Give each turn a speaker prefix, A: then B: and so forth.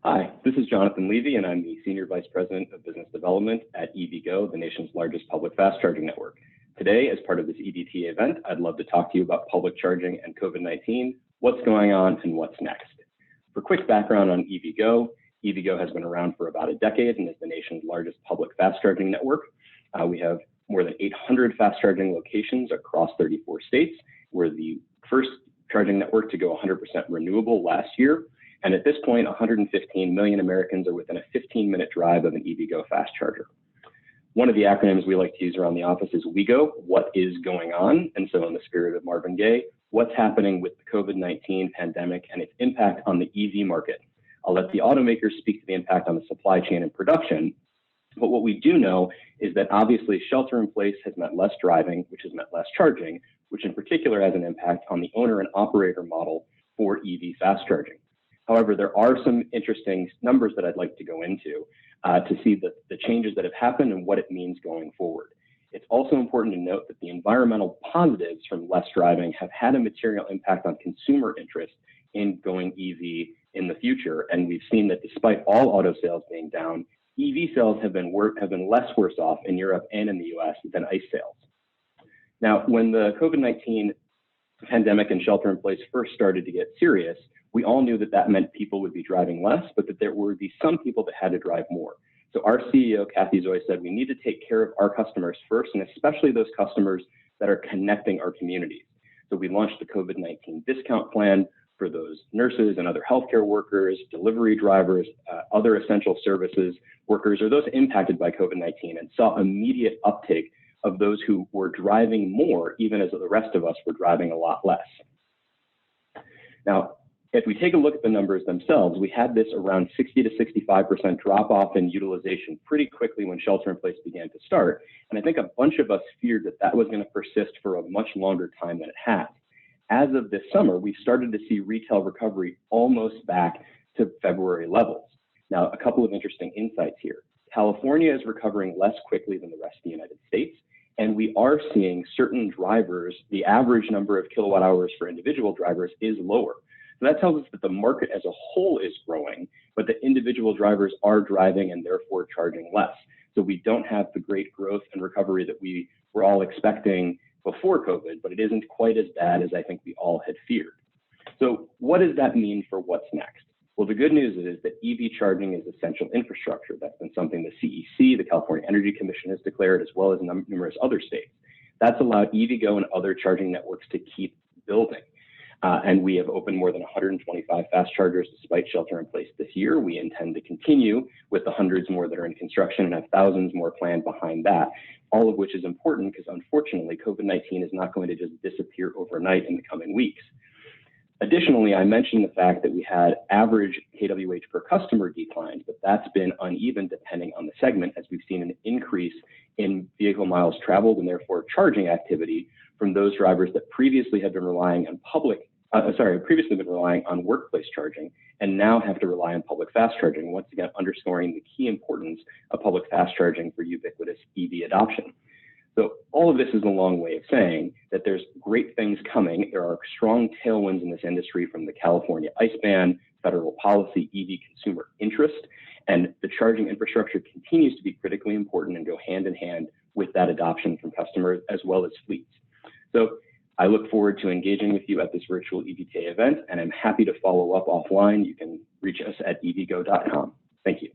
A: Hi, this is Jonathan Levy, and I'm the Senior Vice President of Business Development at EVgo, the nation's largest public fast charging network. Today, as part of this EDTA event, I'd love to talk to you about public charging and COVID-19, what's going on, and what's next. For quick background on EVgo, EVgo has been around for about a decade and is the nation's largest public fast charging network. We have more than 800 fast charging locations across 34 states. We're the first charging network to go 100% renewable last year. And at this point, 115 million Americans are within a 15-minute drive of an EVgo fast charger. One of the acronyms we like to use around the office is WeGo, what is going on? And so in the spirit of Marvin Gaye, what's happening with the COVID-19 pandemic and its impact on the EV market? I'll let the automakers speak to the impact on the supply chain and production. But what we do know is that obviously shelter in place has meant less driving, which has meant less charging, which in particular has an impact on the owner and operator model for EV fast charging. However, there are some interesting numbers that I'd like to go into to see the changes that have happened and what it means going forward. It's also important to note that the environmental positives from less driving have had a material impact on consumer interest in going EV in the future. And we've seen that despite all auto sales being down, EV sales have been less worse off in Europe and in the US than ICE sales. Now, when the COVID-19 pandemic and shelter in place first started to get serious, we all knew that that meant people would be driving less, but that there would be some people that had to drive more. So our CEO, Kathy Zoy, said we need to take care of our customers first, and especially those customers that are connecting our communities. So we launched the COVID-19 discount plan for those nurses and other healthcare workers, delivery drivers, other essential services workers, or those impacted by COVID-19, and saw immediate uptake of those who were driving more, even as the rest of us were driving a lot less. Now, if we take a look at the numbers themselves, we had this around 60 to 65% drop off in utilization pretty quickly when shelter in place began to start. And I think a bunch of us feared that that was going to persist for a much longer time than it has. As of this summer, we started to see retail recovery almost back to February levels. Now, a couple of interesting insights here. California is recovering less quickly than the rest of the United States. And we are seeing certain drivers, the average number of kilowatt hours for individual drivers is lower. So that tells us that the market as a whole is growing, but the individual drivers are driving and therefore charging less. So we don't have the great growth and recovery that we were all expecting before COVID, but it isn't quite as bad as I think we all had feared. So what does that mean for what's next? Well, the good news is that EV charging is essential infrastructure. That's been something the CEC, the California Energy Commission, has declared, as well as numerous other states. That's allowed EVgo and other charging networks to keep building. And we have opened more than 125 fast chargers despite shelter in place this year. We intend to continue with the hundreds more that are in construction and have thousands more planned behind that, all of which is important because unfortunately, COVID-19 is not going to just disappear overnight in the coming weeks. Additionally, I mentioned the fact that we had average kWh per customer declines, but that's been uneven depending on the segment, as we've seen an increase in vehicle miles traveled and therefore charging activity from those drivers that previously had been relying on workplace charging and now have to rely on public fast charging, once again underscoring the key importance of public fast charging for ubiquitous EV adoption. So all of this is a long way of saying that there's great things coming. There are strong tailwinds in this industry from the California ICE ban, federal policy, EV consumer interest, and the charging infrastructure continues to be critically important and go hand in hand with that adoption from customers as well as fleets. So I look forward to engaging with you at this virtual EDTA event, and I'm happy to follow up offline. You can reach us at evgo.com. Thank you.